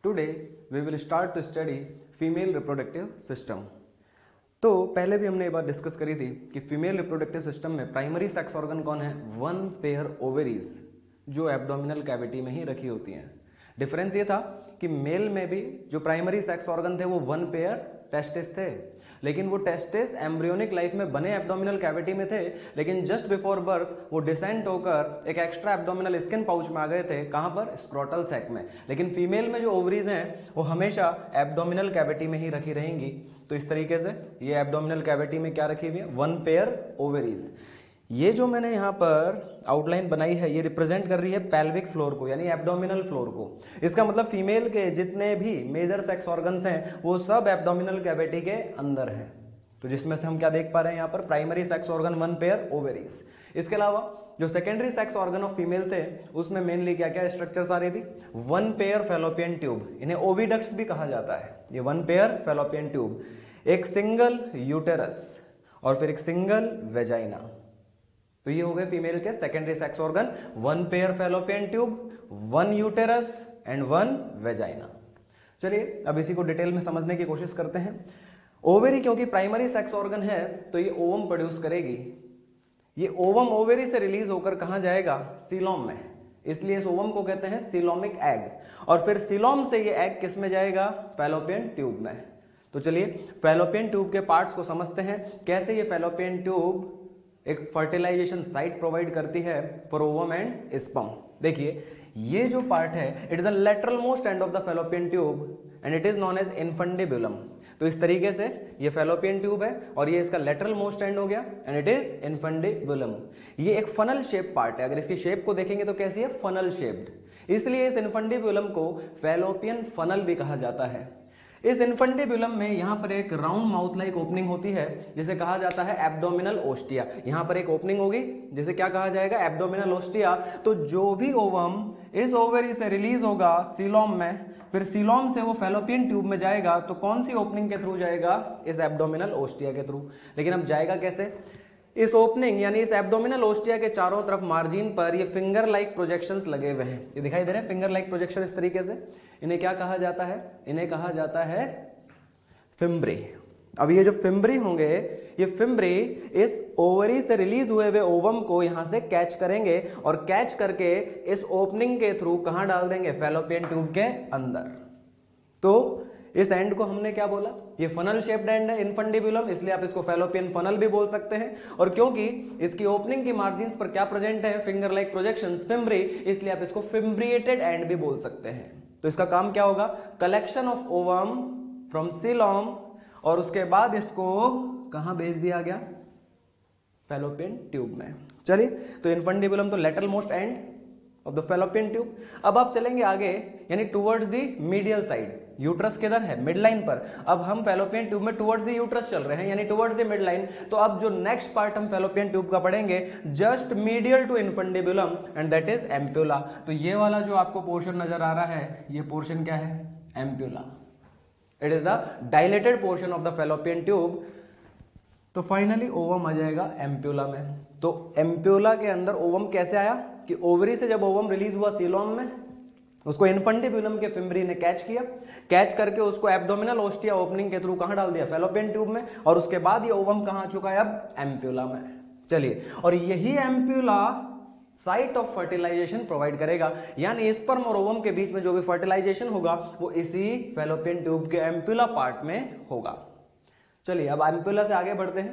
Today we will start to study female reproductive system. तो पहले भी हमने ये बात डिस्कस करी थी कि फीमेल रिप्रोडक्टिव सिस्टम में प्राइमरी सेक्स ऑर्गन कौन है, वन पेयर ओवेरीज, जो एब्डोमिनल कैविटी में ही रखी होती हैं। डिफरेंस ये था कि मेल में भी जो प्राइमरी सेक्स ऑर्गन थे वो वन पेयर टेस्टिस थे, लेकिन वो टेस्टिस एम्ब्रियोनिक लाइफ में बने एब्डोमिनल कैविटी में थे, लेकिन जस्ट बिफोर बर्थ वो डिसेंट होकर एक एक्स्ट्रा एब्डोमिनल स्किन पाउच में आ गए थे। कहां पर? स्क्रोटल सैक में। लेकिन फीमेल में जो ओवरीज हैं वो हमेशा एब्डोमिनल कैविटी में ही रखी रहेंगी। तो इस तरीके से ये एब्डोमिनल कैविटी में क्या रखी हुई है, वन पेयर ओवरीज। ये जो मैंने यहाँ पर आउटलाइन बनाई है ये रिप्रेजेंट कर रही है पेल्विक फ्लोर को, यानी एब्डोमिनल फ्लोर को। इसका मतलब फीमेल के जितने भी मेजर सेक्स ऑर्गन्स हैं वो सब एब्डोमिनल कैविटी के अंदर हैं। तो जिसमें से हम क्या देख पा रहे हैं यहाँ पर, primary sex organ one pair ovaries. इसके अलावा जो secondary sex organ of female थे उसमें मेनली क्या क्या स्ट्रक्चर्स आ रही थी, वन पेयर फेलोपियन ट्यूब, इन्हें ओविडक्ट्स भी कहा जाता है। ये वन पेयर फेलोपियन ट्यूब, एक सिंगल यूटेरस और फिर एक सिंगल वेजाइना। तो ये हो गए फीमेल के secondary sex organ, one pair fallopian tube, one uterus and one vagina. चलिए अब इसी को डिटेल में समझने की कोशिश करते हैं। ओवेरी क्योंकि प्राइमरी सेक्स ऑर्गन है तो ये ओवम प्रोड्यूस करेगी। ये ओवम ओवेरी से रिलीज होकर कहां जाएगा, सीलोम में, इसलिए इस ओवम को कहते हैं सीलोमिक एग। और फिर सीलोम से ये एग किस में जाएगा, फैलोपियन ट्यूब में। तो चलिए फैलोपियन ट्यूब के पार्ट्स को समझते हैं, कैसे ये फैलोपियन ट्यूब एक फर्टिलाइजेशन साइट प्रोवाइड करती है फॉर ओवम एंड स्पर्म। देखिए ये जो पार्ट है it is the lateral most end of the fallopian tube and it is known as infundibulum. तो इस तरीके से ये फैलोपियन ट्यूब है और ये इसका लेटरल मोस्ट एंड हो गया एंड इट इज इनफंडिबुलम। ये एक फनल शेप पार्ट है, अगर इसकी शेप को देखेंगे तो कैसी है, फनल शेप्ड, इसलिए इस इनफंडिबुलम को फैलोपियन फनल भी कहा जाता है। इस इनफंडिबुलम में यहाँ पर एक राउंड माउथ लाइक ओपनिंग होती है जिसे कहा जाता है एब्डोमिनल ओस्टिया। यहाँ पर एक ओपनिंग होगी जिसे क्या कहा जाएगा, एब्डोमिनल ओस्टिया। तो जो भी ओवम इस ओवरी से रिलीज होगा सीलोम में, फिर सीलोम से वो फैलोपियन ट्यूब में जाएगा, तो कौन सी ओपनिंग के थ्रू जाएगा, इस एब्डोमिनल ओस्टिया के थ्रू। लेकिन अब जाएगा कैसे, इस ओपनिंग यानी इस एब्डोमिनल ओस्टिया के चारों तरफ मार्जिन पर ये फिंगर लाइक प्रोजेक्शंस लगे हुए हैं, ये दिखाई दे रहे हैं फिंगर लाइक प्रोजेक्शन। इस तरीके से इन्हें क्या कहा जाता है, इन्हें कहा जाता है फिम्ब्री। अब ये जो फिम्ब्री होंगे, ये फिम्ब्री इस ओवरी से रिलीज हुए हुए ओवम को यहां से कैच करेंगे और कैच करके इस ओपनिंग के थ्रू कहां डाल देंगे, फैलोपियन ट्यूब के अंदर। तो इस एंड को हमने क्या बोला, ये फनल शेप्ड एंड है इनफंडिबुलम, इसलिए आप इसको फैलोपियन फनल भी बोल सकते हैं। और क्योंकि इसकी ओपनिंग की मार्जिन्स पर क्या प्रेजेंट है, फिंगर लाइक प्रोजेक्शंस, फिम्ब्री, इसलिए आप इसको फिम्ब्रिएटेड एंड भी बोल सकते हैं। तो इसका काम क्या होगा, collection of ovum from coelom, और उसके बाद इसको कहां भेज दिया गया, फैलोपियन ट्यूब में। चलिए तो इनफंडिबुलम तो lateral most end of the fallopian tube. अब आप चलेंगे आगे, यानी towards the medial side. Uterus किधर है, मिड लाइन पर। अब हम फैलोपियन ट्यूब में टुवर्ड्स द यूट्रस चल रहे हैं, यानी टुवर्ड्स द मिड लाइन। तो अब जो नेक्स्ट पार्ट हम फैलोपियन ट्यूब का पढ़ेंगे, just medial to infundibulum and that is ampulla. तो ये वाला जो आपको पोर्शन नजर आ रहा है, ये पोर्शन क्या है, ampulla. It is the dilated portion of the fallopian tube. तो फाइनली ओवम आ जाएगा एम्प्यूला में। तो एम्प्यूला के अंदर ओवम कैसे आया, कि ओवरी से जब ओवम रिलीज हुआ सीलोम में, उसको इनफंडिबुलम के फिम्ब्री ने कैच किया, कैच करके उसको एब्डोमिनल ओस्टिया ओपनिंग के थ्रू कहां डाल दिया, फैलोपियन ट्यूब में, और उसके बाद ये ओवम कहां आ चुका है, अब एम्प्यूला में। चलिए, और यही ampulla site of fertilization provide करेगा, यानी स्पर्म और ओवम के बीच में जो भी फर्टिलाइजेशन होगा वो इसी फैलोपियन ट्यूब के एम्प्यूला पार्ट में होगा। चलिए अब एम्प्यूला से आगे बढ़ते हैं।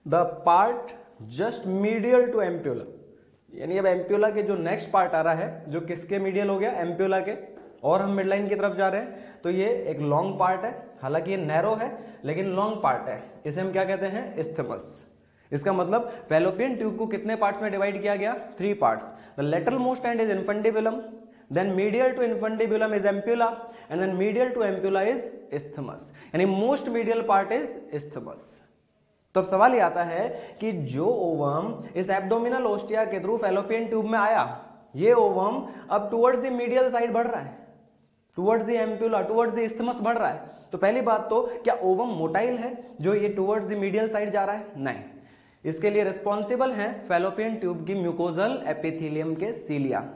The part just medial to ampulla, यानी अब एम्प्यूला के जो नेक्स्ट पार्ट आ रहा है, जो किसके मीडियल हो गया, एम्प्यूला के, और हम मिडलाइन की तरफ जा रहे हैं। तो ये एक लॉन्ग पार्ट है, हालांकि ये नैरो है लेकिन लॉन्ग पार्ट है, इसे हम क्या कहते हैं, इस्थमस। इसका मतलब फैलोपियन ट्यूब को कितने पार्ट्स में डिवाइड किया गया, 3 parts. The lateral most end is infundibulum, then medial to infundibulum is ampulla and then medial to ampulla is isthmus, यानी most medial part is isthmus। तो अब सवाल ये आता है कि जो ओवम इस एब्डोमिनल ओस्टिया के थ्रू फैलोपियन ट्यूब में आया, ये ओवम अब टुवर्ड्स द मीडियल साइड बढ़ रहा है, towards the ampulla, towards the isthmus बढ़ रहा है। तो पहली बात तो क्या ओवम मोटाइल है जो ये टुवर्ड्स द मीडियल साइड जा रहा है, नहीं। इसके लिए रिस्पॉन्सिबल है फैलोपियन ट्यूब की म्यूकोजल एपिथेलियम के सीलिया।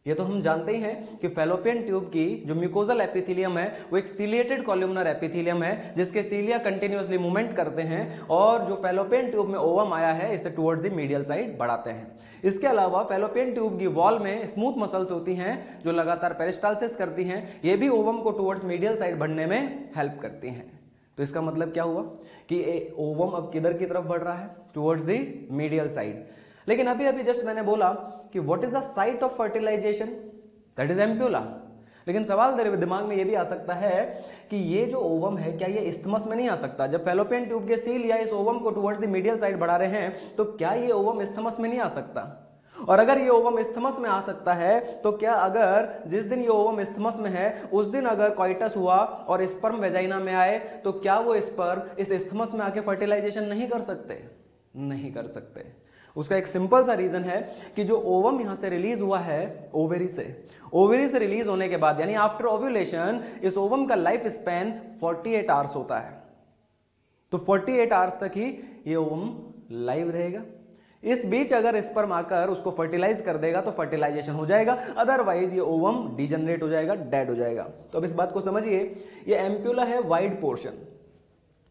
ये तो हम जानते ही हैं कि फैलोपियन ट्यूब की जो म्यूकोजल एपिथेलियम है वो एक सीलिएटेड कॉलमनर एपिथेलियम है जिसके सीलिया कंटिन्यूअसली मूवमेंट करते हैं और जो फैलोपियन ट्यूब में ओवम आया है इसे टुवर्ड्स द मीडियल साइड बढ़ाते हैं। इसके अलावा फैलोपियन ट्यूब की वॉल में स्मूथ मसल्स होती हैं जो लगातार पेरिस्टालसिस करती हैं, ये भी ओवम को टुवर्ड्स मीडियल साइड बढ़ने में हेल्प करती हैं। तो इसका मतलब क्या हुआ कि ओवम अब किधर की तरफ बढ़ रहा है, टुवर्ड्स द मीडियल साइड। लेकिन अभी अभी जस्ट मैंने बोला कि what is the site of fertilization, that is ampulla. लेकिन सवाल तेरे दिमाग में ये भी आ सकता है कि ये जो ओवम है क्या ये इस्थमस में नहीं आ सकता? जब फैलोपियन ट्यूब के सील या इस ओवम को टुवर्ड्स द मीडियल साइड बढ़ा रहे हैं तो क्या ये ओवम इस्थमस में नहीं आ सकता? और अगर ये ओवम इस्थमस में आ सकता है तो क्या अगर जिस दिन ये ओवम इस्थमस में है उस दिन अगर कॉइटस हुआ और स्पर्म वेजाइना में आए तो क्या वो स्पर्म इस इस्थमस में आके फर्टिलाइजेशन नहीं कर सकते? नहीं कर सकते। उसका एक सिंपल सा रीजन है कि जो ओवम यहां से रिलीज हुआ है ओवेरी से रिलीज होने के बाद यानी आफ्टर ओव्यूलेशन इस ओवम का लाइफ स्पैन 48 आवर्स होता है। तो 48 आवर्स तक ही ये ओवम लाइव रहेगा। इस बीच अगर स्पर्म आकर उसको फर्टिलाइज कर देगा तो फर्टिलाइजेशन हो जाएगा, अदरवाइज ये ओवम डिजनरेट हो जाएगा, डेड हो जाएगा। तो अब इस बात को समझिए, ये एम्प्यूला है वाइड पोर्शन।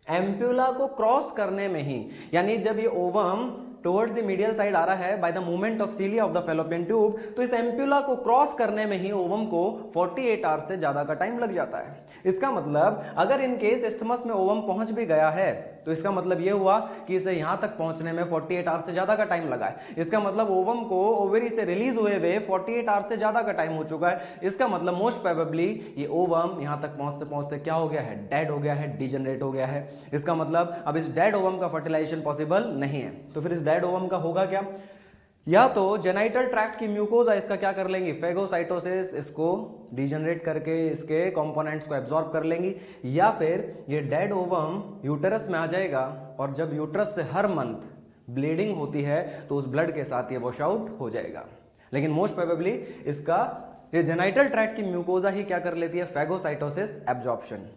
एम्प्यूला को क्रॉस करने में ही यानी जब ये ovum towards the medial side आ रहा है by the movement of cilia of the fallopian tube, तो इस एम्प्यूला को क्रॉस करने में ही ओवम को 48 आवर्स से ज्यादा का टाइम लग जाता है। इसका मतलब अगर इन केस इस्थमस में ओवम पहुंच भी गया है तो इसका मतलब यह हुआ कि इसे यहां तक पहुंचने में 48 आवर्स से ज्यादा का टाइम लगा है। इसका मतलब ओवम को ओवरी से रिलीज हुए हुए 48 आवर्स से ज्यादा का टाइम हो चुका है। इसका मतलब मोस्ट प्रोबेबली ये ओवम यहां तक पहुंचते पहुंचते क्या हो गया है, डेड हो गया है, डिजनरेट हो गया है। इसका मतलब अब इस डेड ओवम का फर्टिलाइजेशन पॉसिबल नहीं है। तो फिर इस डेड ओवम का होगा क्या? या तो जेनाइटल ट्रैक्ट की म्यूकोजा इसका क्या कर लेंगी, फेगोसाइटोसिस, इसको डिजनरेट करके इसके कंपोनेंट्स को एब्जॉर्ब कर लेंगी, या फिर ये डेड ओवम यूटेरस में आ जाएगा और जब यूटेरस से हर मंथ ब्लीडिंग होती है तो उस ब्लड के साथ ये वॉश आउट हो जाएगा। लेकिन मोस्ट प्रोबेबली इसका ये जेनाइटल ट्रैक्ट की म्यूकोजा ही क्या कर लेती है, फेगोसाइटोसिस एब्जॉर्प्शन।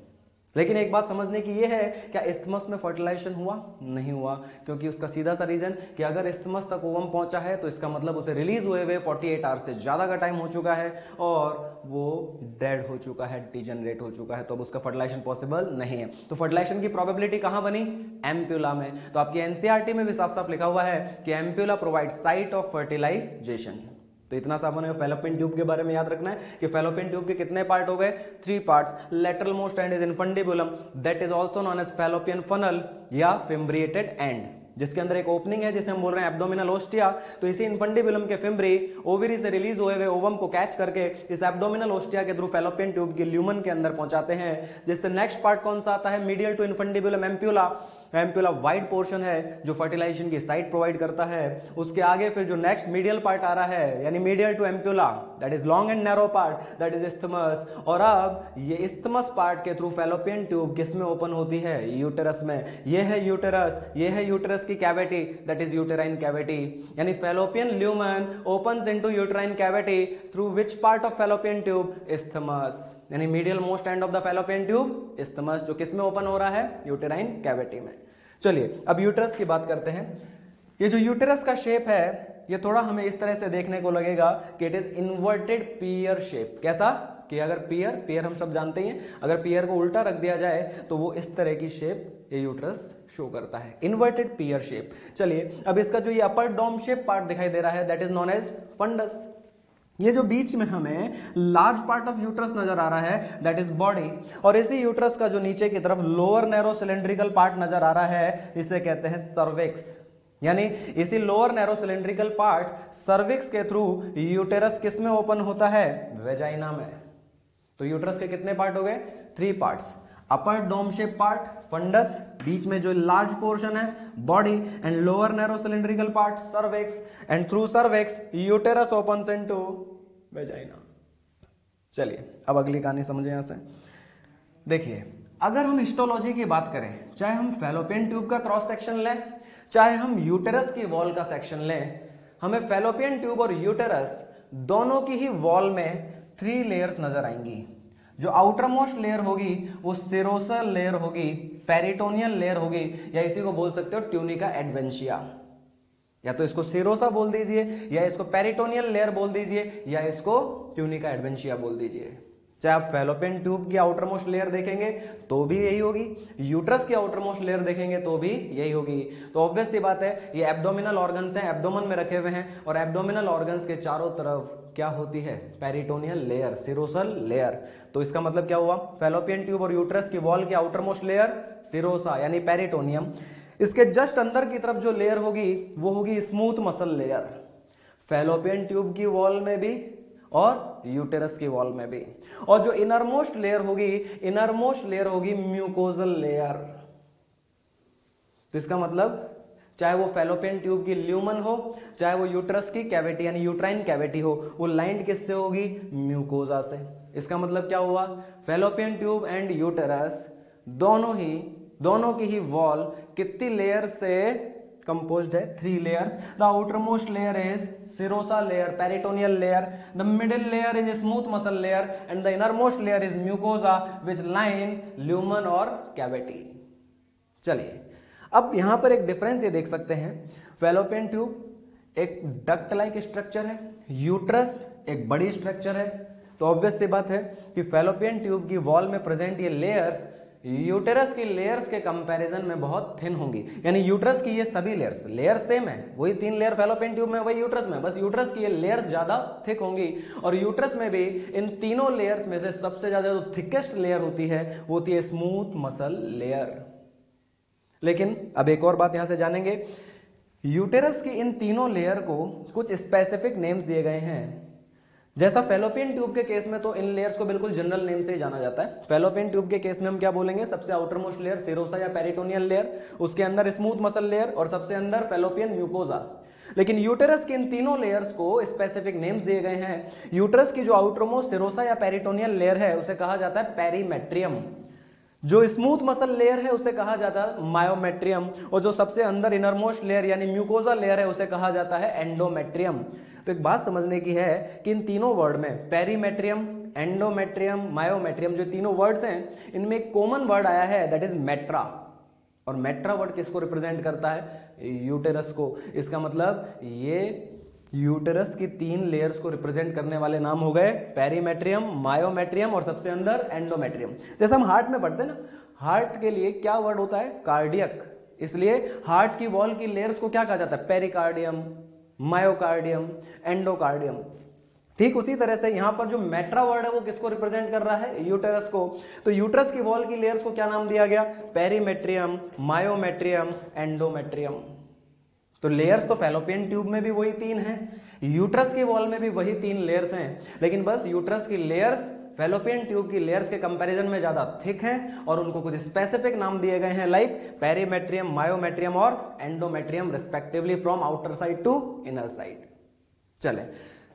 लेकिन एक बात समझने की ये है, क्या इस्थमस में फर्टिलाइजेशन हुआ? नहीं हुआ, क्योंकि उसका सीधा सा रीजन कि अगर इस्थमस तक ओवम पहुंचा है तो इसका मतलब उसे रिलीज हुए हुए 48 आवर्स से ज्यादा का टाइम हो चुका है और वो डेड हो चुका है, डिजनरेट हो चुका है, तो अब उसका फर्टिलाइजेशन पॉसिबल नहीं है। तो फर्टिलाइजेशन की प्रोबेबिलिटी कहां बनी? एम्प्यूला में। तो आपकी एनसीईआरटी में भी साफ साफ लिखा हुआ है कि ampulla provide site of fertilization. तो इतना सा हमें फैलोपियन ट्यूब के बारे में याद रखना है कि फैलोपियन ट्यूब के कितने पार्ट हो गए? 3 parts. Lateral most end is infundibulum, that is also known as fallopian funnel या फिम्ब्रिएटेड एंड, जिसके अंदर एक ओपनिंग है जिसे हम बोल रहे हैं एब्डोमिनल ओस्टिया। तो इसी इनफंडिबुलम के फिम्ब्री ओवरी से रिलीज हुए हुए ओवम को कैच करके इस एब्डोमिनल ओस्टिया के थ्रू फैलोपियन ट्यूब के ल्यूमन के अंदर पहुंचाते हैं, जिससे नेक्स्ट पार्ट कौन सा आता है? Medial to infundibulum ampulla. Ampulla wide portion है जो फर्टिलाइजेशन की साइट प्रोवाइड करता है। उसके आगे फिर जो नेक्स्ट मीडियल पार्ट आ रहा है यानी medial to ampulla, that is long and narrow part, that is isthmus. और अब ये इस्थमस पार्ट के थ्रू फैलोपियन ट्यूब किसमें ओपन होती है? यूटेरस में। ये है यूटेरस, ये है यूटेरस की cavity, that is uterine cavity. यानी Fallopian lumen opens into uterine cavity through which part of Fallopian tube? Isthmus. यानी medial most end of the fallopian tube isthmus, जो किसमें ओपन हो रहा है? यूटेराइन कैविटी में। चलिए अब यूटेरस की बात करते हैं। ये जो यूटेरस का शेप है ये थोड़ा हमें इस तरह से देखने को लगेगा कि it is inverted peer shape. कैसा? कि अगर पियर हम सब जानते हैं, अगर पियर को उल्टा रख दिया जाए तो वो इस तरह की शेप ये यूटेरस शो करता है, इन्वर्टेड पियर शेप। चलिए अब इसका जो ये अपर डोम शेप पार्ट दिखाई दे रहा है that is known as fundus. ये जो बीच में हमें लार्ज पार्ट ऑफ यूट्रस नजर आ रहा है दैट इज बॉडी, और इसी यूट्रस का जो नीचे की तरफ लोअर नैरो सिलेंड्रिकल पार्ट नजर आ रहा है इसे कहते हैं सर्विक्स। यानी इसी lower narrow cylindrical part cervix के थ्रू यूटेरस किस में ओपन होता है? वेजाइना में। तो यूट्रस के कितने पार्ट हो गए? 3 पार्ट्स। अपर डोम शेप पार्ट फंडस, बीच में जो लार्ज पोर्शन है body, and lower narrow cylindrical part cervix, and through cervix uterus opens into vagina. चलिए अब अगली कहानी समझे। यहां से देखिए, अगर हम हिस्टोलॉजी की बात करें, चाहे हम फैलोपियन ट्यूब का क्रॉस सेक्शन लें चाहे हम यूटेरस की वॉल का सेक्शन लें, हमें फैलोपियन ट्यूब और यूटेरस दोनों की ही वॉल में 3 लेयर्स नजर आएंगी। जो आउटर मोस्ट लेयर होगी वो सेरोसल लेयर होगी, पेरिटोनियल लेयर होगी, या इसी को बोल सकते हो ट्यूनिका एडवेंशिया। या तो इसको सेरोसा बोल दीजिए, या इसको पेरिटोनियल लेयर बोल दीजिए, या इसको ट्यूनिका एडवेंशिया बोल दीजिए। चाहे आप फैलोपियन ट्यूब की आउटर मोस्ट लेयर देखेंगे तो भी यही होगी, यूट्रस की आउटर मोस्ट लेयर देखेंगे तो भी यही होगी। तो ऑब्वियस सी बात है, ये एब्डोमिनल ऑर्गन्स हैं, एब्डोमन में रखे हुए हैं, और एब्डोमिनल ऑर्गन्स के चारों तरफ क्या होती है, पेरिटोनियल लेयर, सिरोसल लेयर। तो इसका मतलब क्या हुआ, फैलोपियन ट्यूब और यूट्रस की वॉल की आउटर मोस्ट लेयर सिरोसा यानी पेरिटोनियम, इसके जस्ट अंदर की तरफ जो लेयर होगी वो होगी smooth muscle layer, fallopian tube की वॉल में भी और यूटेरस की वॉल में भी। और जो इनरमोस्ट लेयर होगी म्यूकोजल लेयर। तो इसका मतलब चाहे वो फैलोपियन ट्यूब की ल्यूमन हो, चाहे वो यूट्रस की कैविटी यानी यूट्राइन कैविटी हो, वो लाइंड किससे होगी, म्यूकोजा से। इसका मतलब क्या हुआ, फैलोपियन ट्यूब एंड यूटेरस दोनों की ही वॉल कितनी लेयर से composed है, 3 layers. The outermost layer is serosa layer, peritoneal layer. The middle layer is smooth muscle layer, and the innermost layer is mucosa, which line lumen or cavity. चलिए, अब यहां पर एक डिफरेंस ये देख सकते हैं, फैलोपियन ट्यूब एक डक्ट लाइक स्ट्रक्चर है, यूट्रस एक बड़ी स्ट्रक्चर है। तो ऑब्वियस सी बात है कि फैलोपियन ट्यूब की वॉल में प्रेजेंट ये लेयर्स यूटेरस की लेयर्स के कंपैरिजन में बहुत थिन होंगी। यानी यूट्रस की ये सभी लेयर्स सेम है, वही 3 लेयर फैलोपियन ट्यूब में, वही यूट्रस में, बस यूट्रस की ये लेयर्स ज्यादा थिक होंगी। और यूट्रस में भी इन तीनों लेयर्स में से सबसे ज्यादा जो थिकेस्ट लेयर होती है वो होती है स्मूथ मसल लेयर। लेकिन अब एक और बात यहां से जानेंगे, यूटेरस की इन तीनों लेयर को कुछ स्पेसिफिक नेम्स दिए गए हैं। जैसा फैलोपियन ट्यूब के केस में तो इन लेयर्स को बिल्कुल जनरल नेम से ही जाना जाता है। फैलोपियन ट्यूब के केस में हम क्या बोलेंगे, सबसे आउटर मोस्ट लेयर सिरोसा या पेरिटोनियल लेयर, उसके अंदर स्मूथ मसल लेयर, और सबसे अंदर फैलोपियन म्यूकोजा। लेकिन यूटेरस की इन तीनों लेयर्स को स्पेसिफिक नेम्स दिए गए हैं। यूटेरस की जो आउटर मोस्ट सिरोसा या पेरिटोनियल लेयर है उसे कहा जाता है पेरीमेट्रियम, जो स्मूथ मसल लेयर है उसे कहा जाता है मायोमेट्रियम, और जो सबसे अंदर इनरमोस्ट लेयर यानी म्यूकोजा लेयर है उसे कहा जाता है एंडोमेट्रियम। तो एक बात समझने की है कि इन तीनों वर्ड में पेरीमेट्रियम, एंडोमेट्रियम, मायोमेट्रियम जो तीनों वर्ड्स हैं इनमें एक कॉमन वर्ड आया है, दैट इज मेट्रा। और मेट्रा वर्ड किसको रिप्रेजेंट करता है, यूटेरस को। इसका मतलब ये यूटेरस की 3 लेयर्स को रिप्रेजेंट करने वाले नाम हो गए पेरीमेट्रियम, मायोमेट्रियम और सबसे अंदर एंडोमेट्रियम। जैसे हम हार्ट में पढ़ते हैं ना, हार्ट के लिए क्या वर्ड होता है, कार्डियक। इसलिए हार्ट की वॉल की लेयर्स को क्या कहा जाता है, पेरिकार्डियम, मायोकार्डियम, एंडोकार्डियम। ठीक उसी तरह से यहां पर जो मेट्रा वर्ड है वो किसको रिप्रेजेंट कर रहा है, यूटेरस को। तो यूटेरस की वॉल की लेयर्स को क्या नाम दिया गया, पेरीमेट्रियम, मायोमेट्रियम, एंडोमेट्रियम। तो लेयर्स तो फैलोपियन ट्यूब में भी वही 3 हैं, यूट्रस की वॉल में भी वही 3 लेयर्स हैं, लेकिन बस यूट्रस की लेयर्स फैलोपियन ट्यूब की लेयर्स के कंपैरिजन में ज्यादा थिक हैं और उनको कुछ स्पेसिफिक नाम दिए गए हैं, लाइक पेरीमेट्रियम, मायोमेट्रियम और endometrium respectively from outer side to inner side. चले,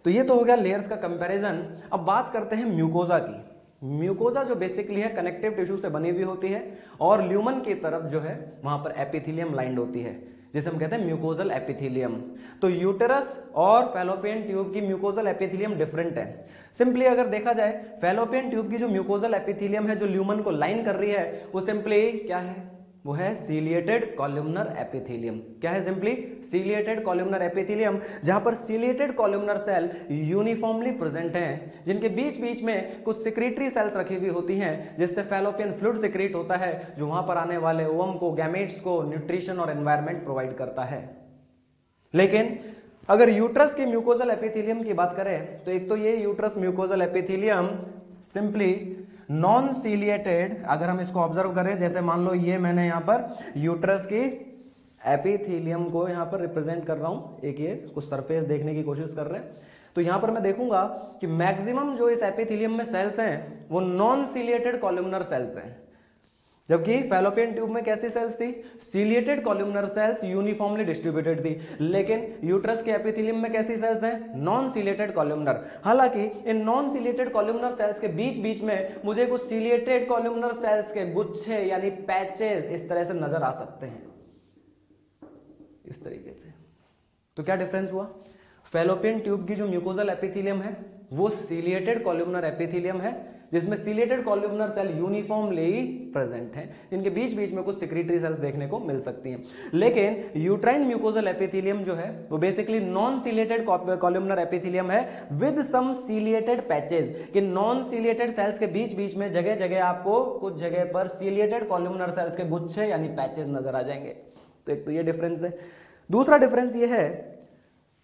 तो ये तो हो गया लेयर्स का कंपैरिजन। अब बात करते हैं म्यूकोजा की। म्यूकोजा जो बेसिकली है कनेक्टिव टिश्यू से बनी हुई होती है और ल्यूमन की तरफ जो है वहां पर एपिथेलियम लाइंड होती है, जिसे हम कहते हैं म्यूकोजल एपिथेलियम। तो यूटेरस और फैलोपियन ट्यूब की म्यूकोजल एपिथेलियम डिफरेंट है। सिंपली अगर देखा जाए, फैलोपियन ट्यूब की जो म्यूकोजल एपिथेलियम है जो ल्यूमन को लाइन कर रही है वो सिंपली क्या है, वो है सीलिएटेड कॉलमनर एपिथेलियम। क्या है, सिंपली सीलिएटेड कॉलमनर एपिथेलियम, जहां पर ciliated columnar cell uniformly present हैं, जिनके बीच बीच में कुछ सिक्रीटरी सेल्स रखी हुई होती हैं, जिससे फैलोपियन फ्लूइड सिक्रीट होता है, जो वहां पर आने वाले ओवम को, गैमेट्स को न्यूट्रिशन और एनवायरनमेंट प्रोवाइड करता है। लेकिन अगर यूट्रस के म्यूकोजल एपिथेलियम की बात करें तो एक तो ये uterus mucosal epithelium simply non ciliated, अगर हम इसको ऑब्जर्व करें, जैसे मान लो ये मैंने यहां पर यूट्रस की एपिथेलियम को यहां पर रिप्रेजेंट कर रहा हूं, एक ये कुछ सरफेस देखने की कोशिश कर रहे हैं, तो यहां पर मैं देखूंगा कि मैक्सिमम जो इस एपिथेलियम में सेल्स हैं वो नॉन सीलिएटेड कॉलमनर सेल्स हैं, जबकि फैलोपियन ट्यूब में कैसी सेल्स थी, ciliated columnar sales uniformly distributed थी। लेकिन यूट्रस के एपिथेलियम में कैसी सेल्स हैं, नॉन सीलिएटेड कॉलमनर। हालांकि इन नॉन सीलिएटेड कॉलमनर सेल्स के बीच बीच में मुझे कुछ सीलिएटेड कॉलमनर सेल्स के गुच्छे यानी पैचेस इस तरह से नजर आ सकते हैं, इस तरीके से। तो क्या डिफरेंस हुआ, फैलोपियन ट्यूब की जो म्यूकोजल एपिथेलियम है वो सीलिएटेड कॉलमनर एपिथेलियम है, जिसमें ciliated columnar cell uniformly present हैं, जिनके बीच बीच में कुछ सिक्रीटरी सेल्स देखने को मिल सकती हैं। लेकिन यूट्राइन म्यूकोजल एपिथेलियम जो है वो basically non ciliated columnar epithelium है विद सम सीलिएटेड पैचेस, कि नॉन सीलिएटेड सेल्स के बीच बीच में जगह जगह आपको कुछ जगह पर सीलिएटेड कॉलमनर सेल्स के गुच्छे यानी पैचेस नजर आ जाएंगे। तो एक तो ये डिफरेंस है। दूसरा डिफरेंस ये है,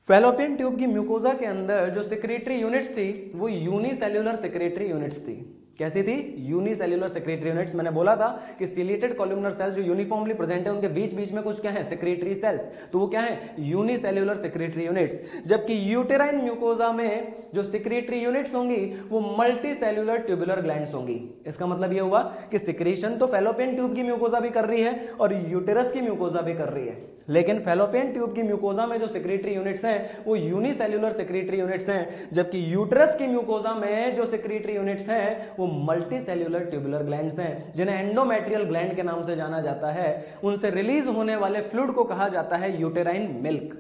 फैलोपियन ट्यूब की म्यूकोजा के अंदर जो सेक्रेटरी यूनिट्स थी वो यूनिसेल्युलर सेक्रेटरी यूनिट्स थी। कैसी थी? Unicellular secretory units. मैंने बोला था कि सीलिएटेड कॉलमनर सेल्स जो यूनिफॉर्मली प्रेजेंट है उनके बीच बीच में कुछ क्या है? Secretory cells. तो वो क्या है? Unicellular secretory units. जबकि यूटेराइन म्यूकोजा में जो सेक्रेटरी यूनिट्स होंगी वो मल्टी सेल्युलर ट्यूबुलर ग्लैंड्स होंगी। इसका मतलब ये हुआ कि सिक्रीशन तो फैलोपियन ट्यूब की म्यूकोजा भी कर रही है और यूटेरस की म्यूकोजा भी कर रही है, लेकिन फैलोपियन ट्यूब की म्यूकोजा में जो सेक्रेटरी यूनिट्स हैं वो यूनिसेल्युलर सेक्रेटरी यूनिट्स हैं, जबकि यूटेरस की म्यूकोजा में जो सेक्रेटरी यूनिट्स हैं वो मल्टी सेल्युलर ट्यूबुलर ग्लैंड्स हैं, जिन्हें एंडोमेट्रियल ग्लैंड के नाम से जाना जाता है। उनसे रिलीज होने वाले फ्लूइड को कहा जाता है यूटेराइन मिल्क।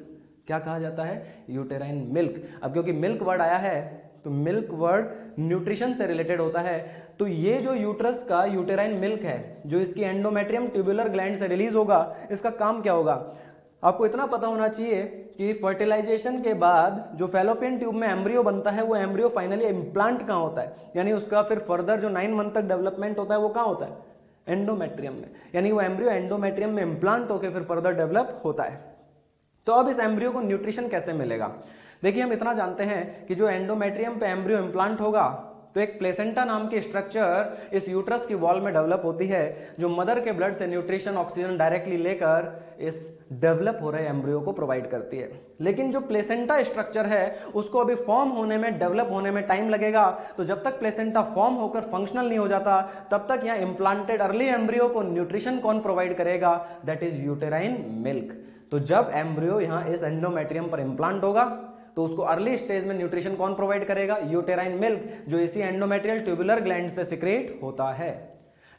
क्या कहा जाता है? Uterine milk. अब क्योंकि मिल्क वर्ड आया है तो मिल्क वर्ड न्यूट्रिशन से रिलेटेड होता है, तो ये जो यूट्रस का यूटेराइन मिल्क है जो इसकी एंडोमेट्रियम ट्यूबुलर ग्लैंड से रिलीज होगा, इसका काम क्या होगा? आपको इतना पता होना चाहिए कि फर्टिलाइजेशन के बाद जो फैलोपियन ट्यूब में एम्ब्रियो बनता है वो एम्ब्रियो फाइनली इम्प्लांट कहाँ होता है, यानी उसका फिर फर्दर जो 9 मंथ तक डेवलपमेंट होता है वो कहाँ होता है? एंडोमेट्रियम में। यानी वो एम्ब्रियो एंडोमेट्रियम में इम्प्लांट होकर फिर फर्दर डेवलप होता है। तो अब इस एम्ब्रियो को न्यूट्रिशन कैसे मिलेगा? देखिए, हम इतना जानते हैं कि जो एंडोमेट्रियम पे एम्ब्रियो इम्प्लांट होगा तो एक प्लेसेंटा नाम की स्ट्रक्चर इस यूट्रस की वॉल में डेवलप होती है, जो मदर के ब्लड से न्यूट्रिशन ऑक्सीजन डायरेक्टली लेकर इस डेवलप हो रहे एम्ब्रियो को प्रोवाइड करती है। लेकिन जो प्लेसेंटा स्ट्रक्चर है उसको अभी फॉर्म होने में, डेवलप होने में टाइम लगेगा। तो जब तक प्लेसेंटा फॉर्म होकर फंक्शनल नहीं हो जाता तब तक यहाँ इम्प्लांटेड अर्ली एम्ब्रियो को न्यूट्रिशन कौन प्रोवाइड करेगा? That is uterine milk. तो जब एम्ब्रियो यहाँ इस एंडोमेट्रियम पर इम्प्लांट होगा तो उसको अर्ली स्टेज में न्यूट्रिशन कौन प्रोवाइड करेगा? यूटेराइन मिल्क, जो इसी एंडोमेट्रियल ट्यूबुलर ग्लैंड से सिक्रेट होता है।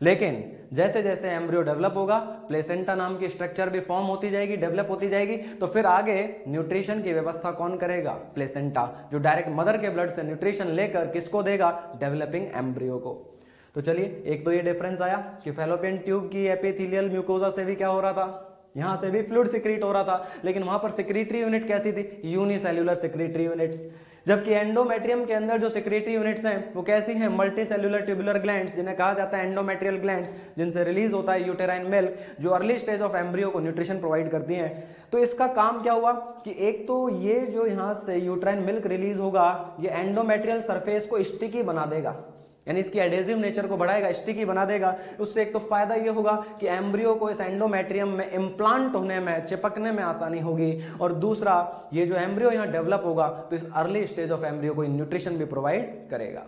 लेकिन जैसे जैसे एम्ब्रियो डेवलप होगा, प्लेसेंटा नाम की स्ट्रक्चर भी फॉर्म होती जाएगी, डेवलप होती जाएगी, तो फिर आगे न्यूट्रिशन की व्यवस्था कौन करेगा? प्लेसेंटा, जो डायरेक्ट मदर के ब्लड से न्यूट्रिशन लेकर किसको देगा? डेवलपिंग एम्ब्रियो को। तो चलिए, एक तो ये डिफरेंस आया कि फैलोपियन ट्यूब की एपिथेलियल म्यूकोजा से भी क्या हो रहा था? यहां से भी फ्लूइड सिक्रीट हो रहा था, लेकिन वहां पर सिक्रीटरी यूनिट कैसी थी? Unicellular secretory units. जबकि एंडोमेट्रियम के अंदर जो सिक्रीटरी यूनिट्स हैं वो कैसी हैं? मल्टी सेल्युलर ट्यूबुलर ग्लैंड्स, जिन्हें कहा जाता है एंडोमेट्रियल ग्लैंड्स, जिनसे रिलीज होता है यूटेराइन मिल्क, जो अर्ली स्टेज ऑफ एम्ब्रियो को न्यूट्रिशन प्रोवाइड करती हैं। तो इसका काम क्या हुआ कि एक तो ये जो यहाँ से यूटेराइन मिल्क रिलीज होगा ये एंडोमेट्रियल सरफेस को स्टिकी बना देगा, यानी इसकी एडेसिव नेचर को बढ़ाएगा, स्टिकी बना देगा। उससे एक तो फायदा ये होगा कि एम्ब्रियो को इस एंडोमेट्रियम में इम्प्लांट होने में, चिपकने में आसानी होगी, और दूसरा ये जो एम्ब्रियो यहाँ डेवलप होगा तो इस अर्ली स्टेज ऑफ एम्ब्रियो को न्यूट्रिशन भी प्रोवाइड करेगा।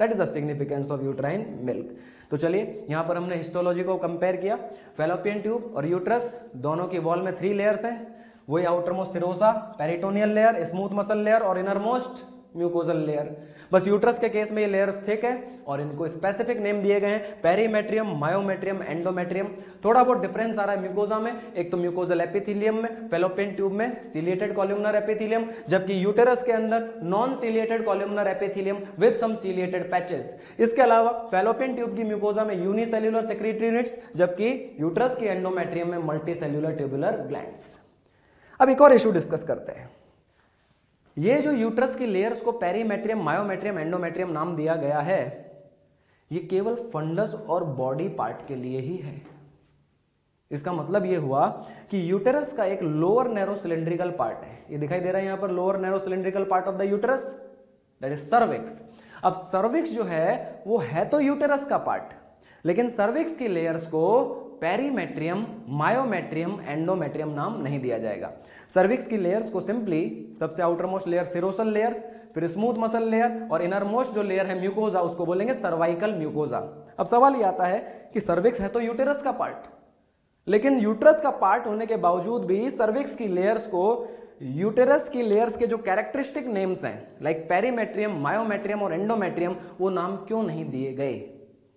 That is the significance of uterine milk. तो चलिए, यहाँ पर हमने हिस्टोलॉजी को कंपेयर किया। फैलोपियन ट्यूब और यूट्रस दोनों की वॉल में 3 लेयर्स हैं, वही outer most serosa, peritoneal layer, smooth muscle layer और इनर मोस्ट म्यूकोजल लेयर। बस यूट्रस के केस में ये लेयर्स थिक है और इनको स्पेसिफिक नेम दिए गए हैं, पेरीमेट्रियम, मायोमेट्रियम, एंडोमेट्रियम। थोड़ा बहुत डिफरेंस आ रहा है म्यूकोजा में, एक तो म्यूकोजल एपिथेलियम में, फैलोपियन ट्यूब में सीलिएटेड कॉलमनर एपिथेलियम, जबकि यूटेरस के अंदर non ciliated columnar epithelium with some ciliated patches. इसके अलावा फैलोपियन ट्यूब की म्यूकोजा में यूनिसेल्युलर सेक्रेटरी यूनिट्स, जबकि यूट्रस की एंडोमेट्रियम में मल्टी सेल्युलर ट्यूबुलर ग्लैंड्स। अब एक और इशू डिस्कस करते हैं। ये जो यूट्रस की लेयर्स को पेरीमेट्रियम, मायोमेट्रियम, एंडोमेट्रियम नाम दिया गया है, ये केवल फंडस और बॉडी पार्ट के लिए ही है। इसका मतलब ये हुआ कि यूटेरस का एक लोअर नैरो सिलिंड्रिकल पार्ट है, ये दिखाई दे रहा है यहां पर, lower narrow cylindrical part of the uterus, that is cervix. अब सर्विक्स जो है वो है तो यूटेरस का पार्ट, लेकिन सर्विक्स की लेयर्स को पेरीमेट्रियम, मायोमेट्रियम, एंडोमेट्रियम नाम नहीं दिया जाएगा। सर्विक्स की लेयर्स को सिंपली सबसे आउटर मोस्ट लेयर सिरोसल लेयर, फिर स्मूथ मसल लेयर और इनर मोस्ट जो लेयर है म्यूकोजा उसको बोलेंगे सर्वाइकल म्यूकोजा। अब सवाल ये आता है कि सर्विक्स है तो यूटेरस का पार्ट, लेकिन यूटेरस का पार्ट होने के बावजूद भी सर्विक्स की लेयर्स को यूटेरस की लेयर्स के जो कैरेक्टरिस्टिक नेम्स हैं लाइक पेरीमेट्रियम, मायोमेट्रियम और एंडोमेट्रियम, वो नाम क्यों नहीं दिए गए,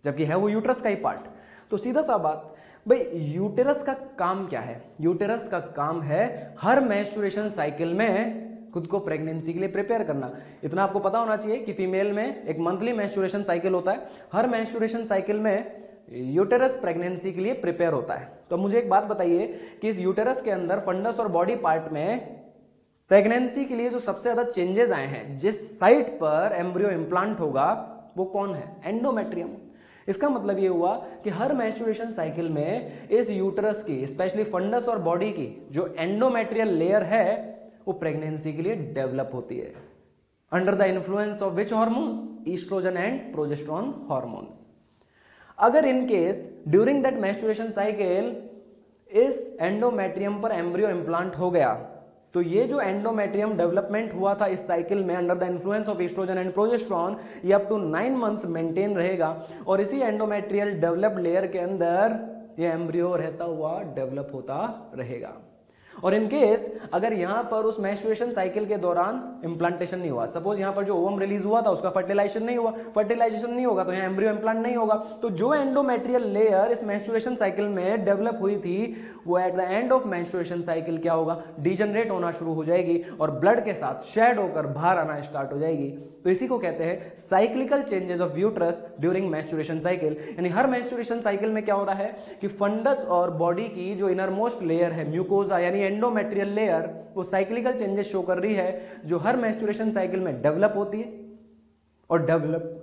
जबकि है वो यूटेरस का ही पार्ट? तो सीधा सा बात भाई, यूटेरस का काम क्या है? यूटेरस का काम है हर मेंस्ट्रुएशन साइकिल में खुद को प्रेगनेंसी के लिए प्रिपेयर करना। इतना आपको पता होना चाहिए कि फीमेल में एक मंथली मेंस्ट्रुएशन साइकिल होता है, हर मेंस्ट्रुएशन साइकिल में यूटेरस प्रेगनेंसी के लिए प्रिपेयर होता है। तो मुझे एक बात बताइए कि इस यूटेरस के अंदर फंडस और बॉडी पार्ट में प्रेगनेंसी के लिए जो सबसे ज्यादा चेंजेस आए हैं, जिस साइट पर एम्ब्रियो इम्प्लांट होगा वो कौन है? एंडोमेट्रियम। इसका मतलब ये हुआ कि हर मेंस्ट्रुएशन साइकिल में इस यूटेरस की, स्पेशली फंडस और बॉडी की जो एंडोमेट्रियल लेयर है वो प्रेगनेंसी के लिए डेवलप होती है under the influence of which hormones? Estrogen and progesterone hormones. अगर in case during that menstruation cycle इस एंडोमेट्रियम पर एम्ब्रियो इम्प्लांट हो गया, तो ये जो एंडोमेट्रियम डेवलपमेंट हुआ था इस साइकिल में under the influence of oestrogen and progesterone, ये अप टू 9 मंथ्स मेंटेन रहेगा और इसी एंडोमेट्रियल डेवलप्ड लेयर के अंदर ये एम्ब्रियो रहता हुआ डेवलप होता रहेगा। और इन केस अगर यहां पर उस मेंस्ट्रुएशन साइकिल के दौरान इंप्लांटेशन नहीं हुआ, सपोज यहां पर जो ओवम रिलीज हुआ था उसका फर्टिलाइजेशन नहीं हुआ, फर्टिलाइजेशन नहीं होगा तो यहां एम्ब्रियो इम्प्लांट नहीं होगा, तो जो एंडोमेट्रियल लेयर इस मेंस्ट्रुएशन साइकिल में डेवलप हुई थी वो at the end of menstruation cycle क्या होगा? डिजनरेट होना शुरू हो जाएगी और ब्लड के साथ शेड होकर बाहर आना स्टार्ट हो जाएगी। तो इसी को कहते हैं cyclical changes of uterus during menstruation cycle. यानी हर मेंस्ट्रुएशन साइकिल में क्या हो रहा है कि फंडस और बॉडी की जो इनर मोस्ट लेयर है म्यूकोजा यानी एंडोमेट्रियल लेयर, वो साइक्लिकल चेंजेस शो कर रही है जो हर मेंस्ट्रुएशन साइकिल में डेवलप होती है। और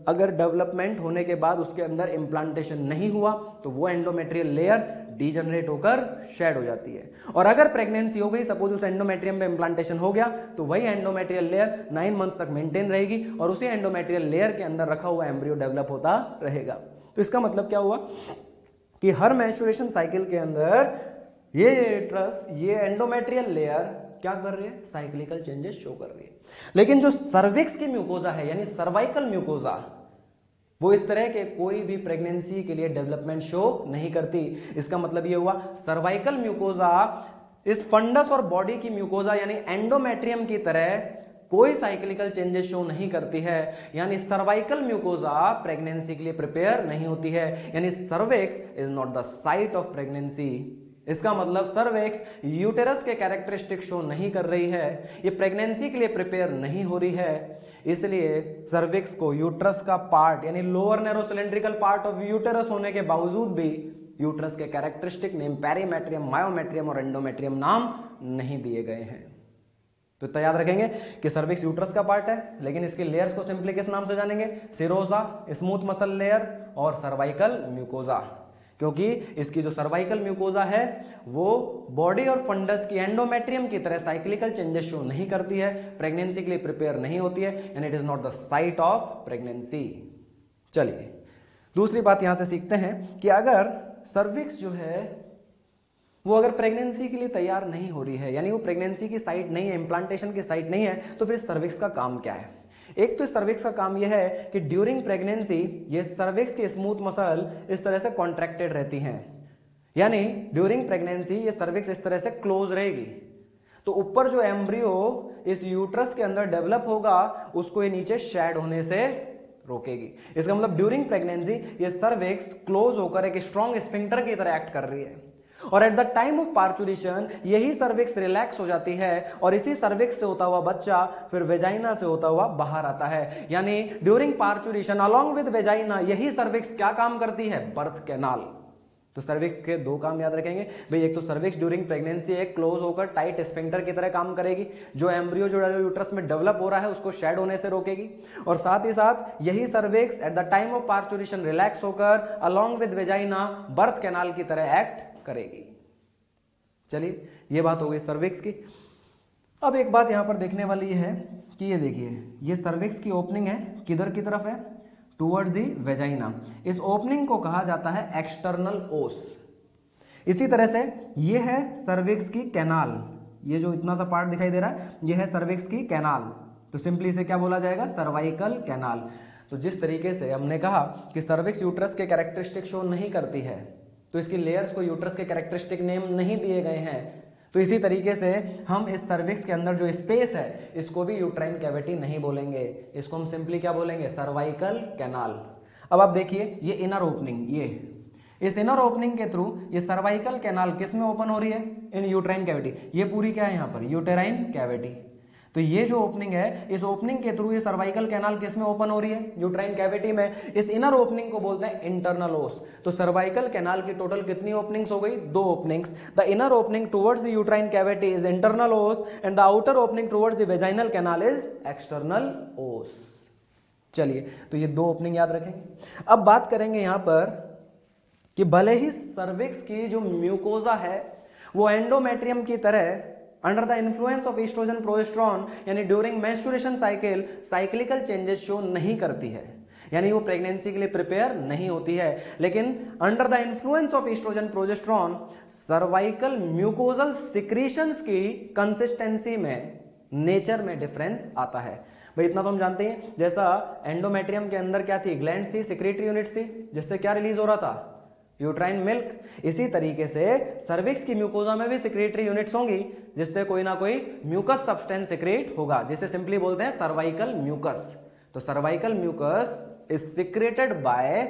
अगर डेवलपमेंट होने के बाद उसके अंदर इंप्लांटेशन नहीं हुआ तो वो एंडोमेट्रियल लेयर डीजनरेट होकर शेड हो जाती है। और अगर प्रेगनेंसी हो गई, सपोज उस एंडोमेट्रियम में इंप्लांटेशन हो गया, तो वही एंडोमेट्रियल लेयर 9 मंथ्स तक मेंटेन रहेगी और उसी एंडोमेट्रियल लेयर के अंदर रखा हुआ एम्ब्रियो डेवलप होता रहेगा। तो इसका मतलब क्या हुआ कि हर मेंस्ट्रुएशन साइकिल के अंदर ये यूट्रस, ये एंडोमेट्रियल लेयर क्या कर रही है? साइक्लिकल चेंजेस शो कर रही है। लेकिन जो सर्विक्स की म्यूकोजा है यानी सर्वाइकल म्यूकोजा, वो इस तरह के कोई भी प्रेगनेंसी के लिए डेवलपमेंट शो नहीं करती। इसका मतलब ये हुआ सर्वाइकल म्यूकोजा इस फंडस और बॉडी की म्यूकोजा यानी एंडोमेट्रियम की तरह कोई साइक्लिकल चेंजेस शो नहीं करती है, यानी सर्वाइकल म्यूकोजा प्रेगनेंसी के लिए प्रिपेयर नहीं होती है, यानी cervix is not the site of pregnancy. इसका मतलब सर्विक्स यूटेरस के कैरेक्टरिस्टिक शो नहीं कर रही है, ये प्रेगनेंसी के लिए प्रिपेयर नहीं हो रही है। इसलिए सर्विक्स को यूट्रस का पार्ट यानी lower narrow cylindrical part of uterus होने के बावजूद भी यूट्रस के कैरेक्टरिस्टिक नेम पेरीमेट्रियम, मायोमेट्रियम और एंडोमेट्रियम नाम नहीं दिए गए हैं। तो याद रखेंगे कि सर्विक्स यूट्रस का पार्ट है, लेकिन इसके लेयर्स को सिंपली किस नाम से जानेंगे? सिरोसा, स्मूथ मसल लेयर और सर्वाइकल म्यूकोजा, क्योंकि इसकी जो सर्वाइकल म्यूकोजा है वो बॉडी और फंडस की एंडोमेट्रियम की तरह साइक्लिकल चेंजेस शो नहीं करती है, प्रेगनेंसी के लिए प्रिपेयर नहीं होती है, and it is not the site of pregnancy. चलिए दूसरी बात यहां से सीखते हैं कि अगर सर्विक्स जो है वो अगर प्रेगनेंसी के लिए तैयार नहीं हो रही है, यानी वो प्रेगनेंसी की साइट नहीं है, इंप्लांटेशन की साइट नहीं है, तो फिर सर्विक्स का काम क्या है? एक तो सर्विक्स का काम यह है कि ड्यूरिंग प्रेगनेंसी ये सर्विक्स की स्मूथ मसल इस तरह से कॉन्ट्रैक्टेड रहती हैं, यानी ड्यूरिंग प्रेगनेंसी ये सर्विक्स इस तरह से क्लोज रहेगी, तो ऊपर जो एम्ब्रियो इस यूट्रस के अंदर डेवलप होगा उसको ये नीचे शेड होने से रोकेगी। इसका मतलब ड्यूरिंग प्रेगनेंसी ये सर्विक्स क्लोज होकर एक स्ट्रॉन्ग स्फिंक्टर की तरह एक्ट कर रही है, और eight the time of parturition यही सर्विक्स रिलैक्स हो जाती है और इसी सर्विक्स से होता हुआ बच्चा फिर वेजाइना से होता हुआ बाहर आता है। यानी during parturition along with vagina यही सर्विक्स क्या काम करती है? Birth canal. तो सर्विक्स के दो काम याद रखेंगे भाई, एक तो सर्विक्स ड्यूरिंग प्रेगनेंसी एक क्लोज होकर टाइट स्फिंक्टर की तरह काम करेगी, जो एम्ब्रियो जो यूट्रस में डेवलप हो रहा है उसको शेड होने से रोकेगी, और साथ ही साथ यही cervix at the time of parturition relax होकर along with vagina birth canal की तरह एक्ट करेगी। चलिए ये बात हो गई सर्विक्स की। अब एक बात यहां पर देखने वाली है कि ये देखिए ये सर्विक्स की ओपनिंग है, किधर की तरफ है? Towards the vagina. इस ओपनिंग को कहा जाता है एक्सटर्नल ओस। इसी तरह से ये है सर्विक्स की कैनाल, ये जो इतना सा पार्ट दिखाई दे रहा है ये है सर्विक्स की कैनाल, तो सिंपली इसे क्या बोला जाएगा? Cervical canal. तो जिस तरीके से हमने कहा कि सर्विक्स यूट्रस के कैरेक्टरिस्टिक शो नहीं करती है, तो इसकी लेयर्स को यूट्रस के कैरेक्टरिस्टिक नेम नहीं दिए गए हैं, तो इसी तरीके से हम इस सर्विक्स के अंदर जो स्पेस है इसको भी यूट्राइन कैविटी नहीं बोलेंगे, इसको हम सिंपली क्या बोलेंगे? Cervical canal. अब आप देखिए ये इनर ओपनिंग, ये इस इनर ओपनिंग के थ्रू ये सर्वाइकल कैनाल किस में ओपन हो रही है? इन यूट्राइन कैविटी। ये पूरी क्या है यहाँ पर? Uterine cavity. तो ये जो ओपनिंग है, इस ओपनिंग के थ्रू ये सर्वाइकल कैनाल किस में ओपन हो रही है, यूट्राइन कैविटी में। इस इनर ओपनिंग को बोलते हैं इंटरनल ओस। तो सर्वाइकल कैनाल की टोटल कितनी ओपनिंग्स हो गई, 2 openings. The inner opening towards the uterine cavity is internal os and the outer opening towards the vaginal canal is external os. चलिए, तो ये 2 ओपनिंग याद रखेंगे। अब बात करेंगे यहां पर कि भले ही सर्विक्स की जो म्यूकोजा है वो एंडोमेट्रियम की तरह under the influence of oestrogen progesterone यानी during menstruation cycle cyclical changes show नहीं करती है, यानी वो प्रेगनेंसी के लिए प्रिपेयर नहीं होती है, लेकिन under the influence of oestrogen progesterone cervical mucosal secretions की कंसिस्टेंसी में, नेचर में डिफरेंस आता है। भाई इतना तो हम जानते हैं, जैसा एंडोमेट्रियम के अंदर क्या थी, ग्लैंड्स थी, सिक्रेटरी यूनिट्स थी, जिससे क्या रिलीज हो रहा था, यूट्राइन मिल्क। इसी तरीके से सर्विक्स की म्यूकोजा में भी सिक्रेटरी यूनिट्स होंगी, जिससे कोई ना कोई म्यूकस सब्सटेंस सिक्रेट होगा, जिसे सिंपली बोलते हैं सर्वाइकल म्यूकस। तो cervical mucus is secreted by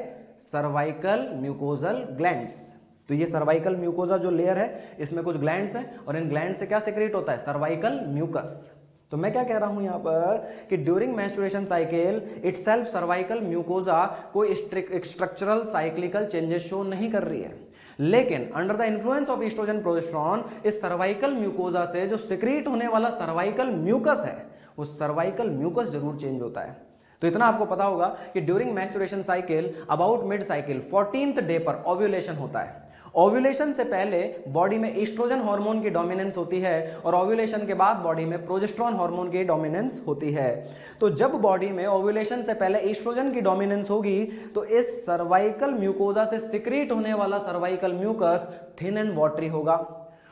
cervical mucosal glands. तो ये सर्वाइकल म्यूकोजा जो लेयर है, इसमें कुछ ग्लैंड्स हैं और इन ग्लैंड से क्या सिक्रेट होता है, सर्वाइकल म्यूकस। तो मैं क्या कह रहा हूं यहां पर कि during menstruation cycle itself cervical mucosa कोई स्ट्रक्चरल साइक्लिकल चेंजेस शो नहीं कर रही है, लेकिन under the influence of oestrogen progesterone इस सर्वाइकल म्यूकोजा से जो सिक्रीट होने वाला सर्वाइकल म्यूकस है, वो सर्वाइकल म्यूकस जरूर चेंज होता है। तो इतना आपको पता होगा कि during menstruation cycle about mid cycle 14th day पर ओव्यूलेशन होता है। ओव्यूलेशन से पहले बॉडी में ईस्ट्रोजन हार्मोन की डोमिनेंस होती है और ओव्यूलेशन के बाद बॉडी में प्रोजेस्टेरोन हार्मोन की डोमिनेंस होती है। तो जब बॉडी में ओव्यूलेशन से पहले ईस्ट्रोजन की डोमिनेंस होगी तो इस सर्वाइकल म्यूकोजा से सिक्रीट होने वाला cervical mucus thin and watery होगा,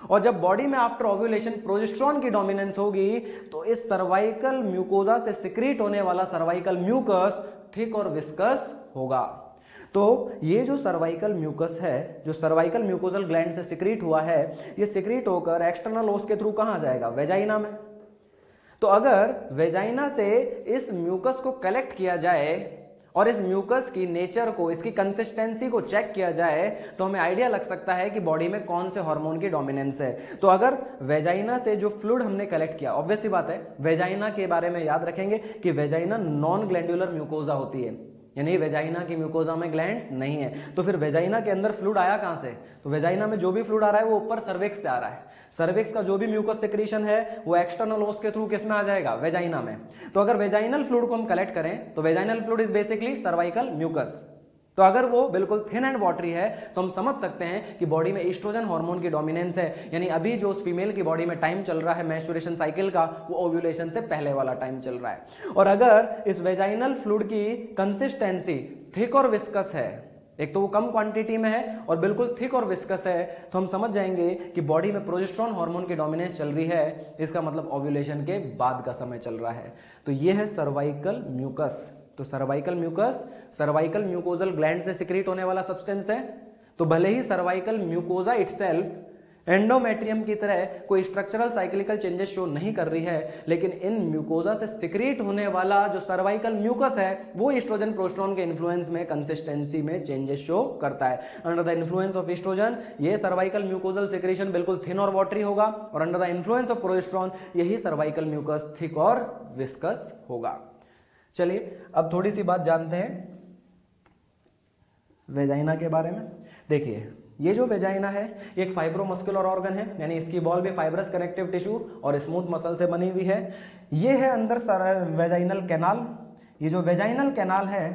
और जब बॉडी में आफ्टर ओव्यूलेशन प्रोजेस्टेरोन की डोमिनेंस होगी तो इस सर्वाइकल म्यूकोजा से सिक्रीट होने वाला सर्वाइकल म्यूकस थिक और विस्कस होगा। तो ये जो सर्वाइकल म्यूकस है, जो सर्वाइकल म्यूकोजल ग्लैंड से सिक्रीट हुआ है, ये सिक्रीट होकर एक्सटर्नल ओस के थ्रू कहां जाएगा, वेजाइना में। तो अगर वेजाइना से इस म्यूकस को कलेक्ट किया जाए और इस म्यूकस की नेचर को, इसकी कंसिस्टेंसी को चेक किया जाए तो हमें आइडिया लग सकता है कि बॉडी में कौन से हार्मोन की डोमिनेंस है। तो अगर वेजाइना से जो फ्लूइड हमने कलेक्ट किया, ऑब्वियस सी बात है वेजाइना के बारे में याद रखेंगे कि वेजाइना नॉन ग्लैंडुलर म्यूकोजा होती है, यानी वेजाइना की म्यूकोजा में ग्लैंड्स नहीं है। तो फिर वेजाइना के अंदर फ्लूइड आया कहां से, तो वेजाइना में जो भी फ्लूइड आ रहा है वो ऊपर सर्विक्स से आ रहा है। सर्विक्स का जो भी म्यूकस सिक्रीशन है वो एक्सटर्नल ओस के थ्रू किस में आ जाएगा, वेजाइना में। तो अगर वेजाइनल फ्लूइड को हम कलेक्ट करें तो vaginal fluid is basically cervical mucus. तो अगर वो बिल्कुल थिन एंड वाटरी है तो हम समझ सकते हैं कि बॉडी में ईस्ट्रोजन हार्मोन की डोमिनेंस है, यानी अभी जो उस फीमेल की बॉडी में टाइम चल रहा है मेंस्ट्रुएशन साइकिल का, वो ओव्यूलेशन से पहले वाला टाइम चल रहा है। और अगर इस वेजाइनल फ्लूइड की कंसिस्टेंसी थिक और विस्कस है, एक तो वो कम क्वांटिटी में है और बिल्कुल थिक और विस्कस है, तो हम समझ जाएंगे कि बॉडी में प्रोजेस्टेरोन हार्मोन की डोमिनेंस चल रही है, इसका मतलब ओव्यूलेशन के बाद का समय चल रहा है। तो ये है सर्वाइकल म्यूकस। तो cervical mucus cervical mucosal gland से सिक्रीट होने वाला सब्सटेंस है। तो भले ही सर्वाइकल म्यूकोजा इटसेल्फ एंडोमेट्रियम की तरह कोई स्ट्रक्चरल साइक्लिकल चेंजेस शो नहीं कर रही है, लेकिन इन म्यूकोजा से सिक्रीट होने वाला जो सर्वाइकल म्यूकस है वो ईस्ट्रोजन प्रोजेस्टेरोन के इन्फ्लुएंस में कंसिस्टेंसी में चेंजेस शो करता है। Under the influence of oestrogen ये सर्वाइकल म्यूकोजल सिक्रीशन बिल्कुल थिन और वाटरी होगा, और under the influence of progesterone यही सर्वाइकल म्यूकस थिक और विस्कस होगा। चलिए अब थोड़ी सी बात जानते हैं वेजाइना के बारे में। देखिए ये जो वेजाइना है एक फाइब्रोमस्कुलर ऑर्गन है, यानी इसकी वॉल भी फाइब्रस कनेक्टिव टिश्यू और स्मूथ मसल से बनी हुई है। ये है अंदर वेजाइनल कैनाल। ये जो वेजाइनल कैनाल है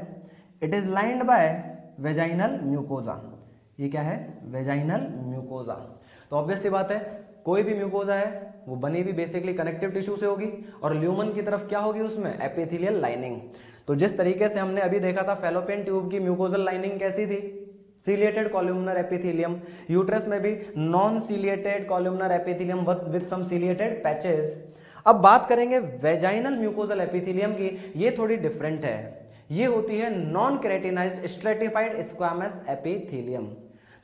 it is lined by vaginal mucosa. ये क्या है, वेजाइनल म्यूकोजा। तो ऑब्वियस सी बात है कोई भी म्यूकोजा है वो बनी भी बेसिकली कनेक्टिव टिश्यू से होगी, और ल्यूमन की तरफ क्या होगी उसमें, एपिथेलियल लाइनिंग। तो जिस तरीके से हमने अभी देखा था फैलोपियन ट्यूब की म्यूकोजल लाइनिंग कैसी थी, सीलिएटेड कॉलम्नर एपिथेलियम। यूट्रस में भी non ciliated columnar epithelium with some ciliated patches. अब बात करेंगे वेजाइनल म्यूकोजल एपिथेलियम की, ये थोड़ी डिफरेंट है। ये होती है non keratinized stratified squamous epithelium.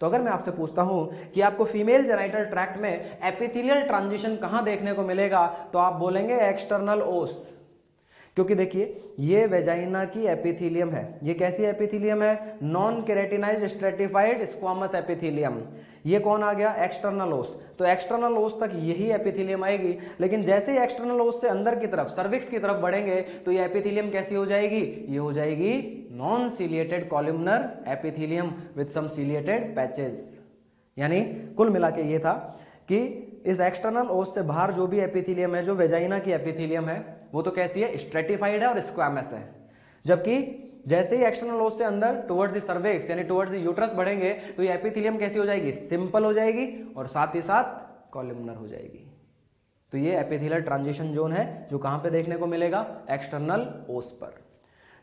तो अगर मैं आपसे पूछता हूं कि आपको फीमेल जेनाइटल ट्रैक्ट में एपिथेलियल ट्रांजिशन कहां देखने को मिलेगा, तो आप बोलेंगे एक्सटर्नल ओस, क्योंकि देखिए ये वेजाइना की एपिथीलियम है। ये कैसी एपिथीलियम है? Non keratinized stratified squamous epithelium. ये कौन आ गया? एक्सटर्नल ओस। तो एक्सटर्नल ओस तक यही एपिथीलियम आएगी, लेकिन जैसे ही एक्सटर्नल ओस से अंदर की तरफ सर्विक्स की तरफ बढ़ेंगे तो ये एपिथीलियम कैसी हो जाएगी? ये हो जाएगी non ciliated columnar epithelium with some ciliated patches. यानी कुल मिला के ये था कि इस एक्सटर्नल ओस से बाहर जो भी एपिथीलियम है, जो वेजाइना की एपिथीलियम है, वो तो कैसी है? स्ट्रेटिफाइड है और स्क्वैमस है। जबकि जैसे ही एक्सटर्नल ओस से अंदर टुवर्ड्स द सर्विक्स यानी टुवर्ड्स द यूट्रस बढ़ेंगे तो ये एपिथीलियम कैसी हो जाएगी? सिंपल हो जाएगी और साथ ही साथ कॉलमनर हो जाएगी। तो ये एपिथेलियल ट्रांजिशन जोन है जो कहां पे देखने को मिलेगा? एक्सटर्नल ओस पर।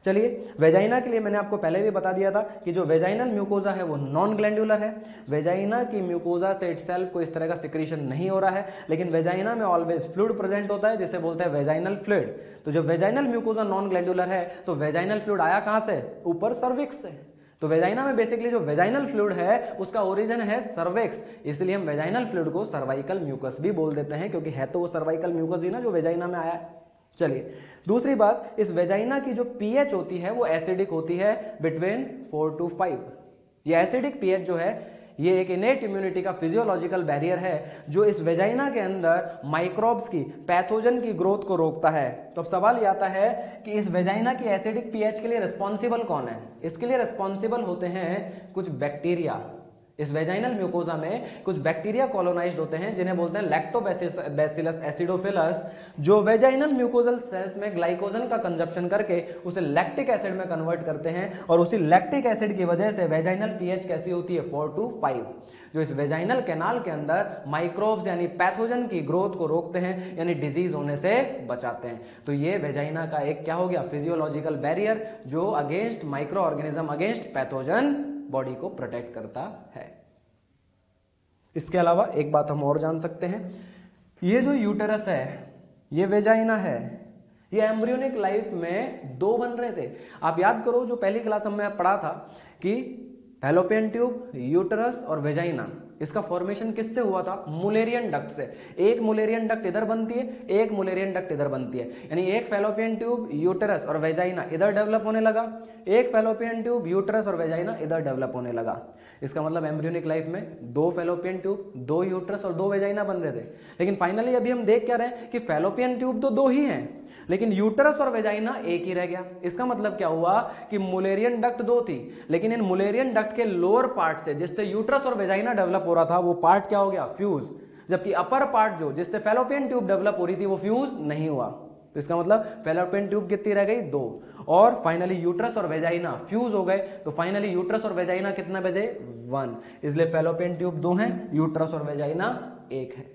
चलिए, वेजाइना के लिए मैंने आपको पहले भी बता दिया था कि जो वेजाइनल म्यूकोजा है वो नॉन ग्लैंडुलर है। वेजाइना की म्यूकोजा से इटसेल्फ कोई इस तरह का सिक्रीशन नहीं हो रहा है, लेकिन वेजाइना में ऑलवेज फ्लूइड प्रेजेंट होता है जिसे बोलते हैं वेजाइनल फ्लूइड। तो जब वेजाइनल म्यूकोजा नॉन ग्लैंडुलर है तो वेजाइनल फ्लूइड आया कहां से? ऊपर सर्विक्स से। तो वेजाइना में बेसिकली जो वेजाइनल फ्लूइड है उसका ओरिजिन है सर्विक्स, इसलिए हम वेजाइनल फ्लूइड को सर्वाइकल म्यूकस भी बोल देते हैं, क्योंकि है तो वो सर्वाइकल म्यूकस ही ना जो वेजाइना में आया है। चलिए, दूसरी बात, इस वेजाइना की जो पीएच होती है वो एसिडिक होती है बिटवीन 4 to 5। ये एसिडिक पीएच जो है ये एक इनेट इम्यूनिटी का फिजियोलॉजिकल बैरियर है जो इस वेजाइना के अंदर माइक्रोब्स की, पैथोजन की ग्रोथ को रोकता है। तो अब सवाल ये आता है कि इस वेजाइना की एसिडिक पीएच के लिए रिस्पॉन्सिबल कौन है? इसके लिए रिस्पॉन्सिबल होते हैं कुछ बैक्टीरिया। इस वेजाइनल म्यूकोजा में कुछ बैक्टीरिया कॉलोनाइज्ड होते हैं जिन्हें बोलते हैं लैक्टोबैसिलस एसिडोफिलस, जो वेजाइनल म्यूकोजल सेल्स में ग्लाइकोजन का कंजप्शन करके उसे लैक्टिक एसिड में कन्वर्ट करते हैं, और उसी लैक्टिक एसिड की वजह से वेजाइनल पीएच कैसी होती है? 4 to 5, जो इस वेजाइनल कैनाल के अंदर माइक्रोब्स यानी पैथोजन की ग्रोथ को रोकते हैं, यानी डिजीज होने से बचाते हैं। तो ये वेजाइना का एक क्या हो गया? फिजियोलॉजिकल बैरियर जो against micro organism, against pathogen body को प्रोटेक्ट करता है। इसके अलावा एक बात हम और जान सकते हैं, ये जो यूटेरस है, ये वेजाइना है, ये एम्ब्रियोनिक लाइफ में 2 बन रहे थे। आप याद करो जो पहली क्लास में पढ़ा था कि फैलोपियन ट्यूब, यूटेरस और वेजाइना, इसका फॉर्मेशन किससे हुआ था? मुलेरियन डक्ट से। एक मुलेरियन डक्ट इधर बनती है, एक मुलेरियन डक्ट इधर बनती है, यानी एक फैलोपियन ट्यूब, यूटेरस और वेजाइना इधर डेवलप होने लगा, एक फैलोपियन ट्यूब, यूटेरस और वेजाइना इधर डेवलप होने लगा। इसका मतलब एम्ब्रियोनिक लाइफ में 2 फैलोपियन ट्यूब, 2 यूटेरस और 2 वेजाइना बन रहे थे। लेकिन फाइनली अभी हम देख क्या रहे हैं कि फैलोपियन ट्यूब तो 2 ही हैं, लेकिन यूटेरस और वेजाइना एक ही रह गया। इसका मतलब क्या हुआ कि मुलेरियन डक्ट 2 थी, लेकिन इन मुलेरियन डक्ट के लोअर पार्ट से जिससे यूटेरस और वेजाइना डेवलप हो रहा था वो पार्ट क्या हो गया? फ्यूज। जबकि अपर पार्ट जो जिससे फैलोपियन ट्यूब डेवलप हो रही थी वो फ्यूज नहीं हुआ। तो इसका मतलब फैलोपियन ट्यूब कितनी रह गई? 2। और फाइनली यूटेरस और वेजाइना फ्यूज हो गए, तो फाइनली यूटेरस और वेजाइना कितना बचे? 1। इसलिए फैलोपियन ट्यूब 2 हैं, यूटेरस और वेजाइना 1 है।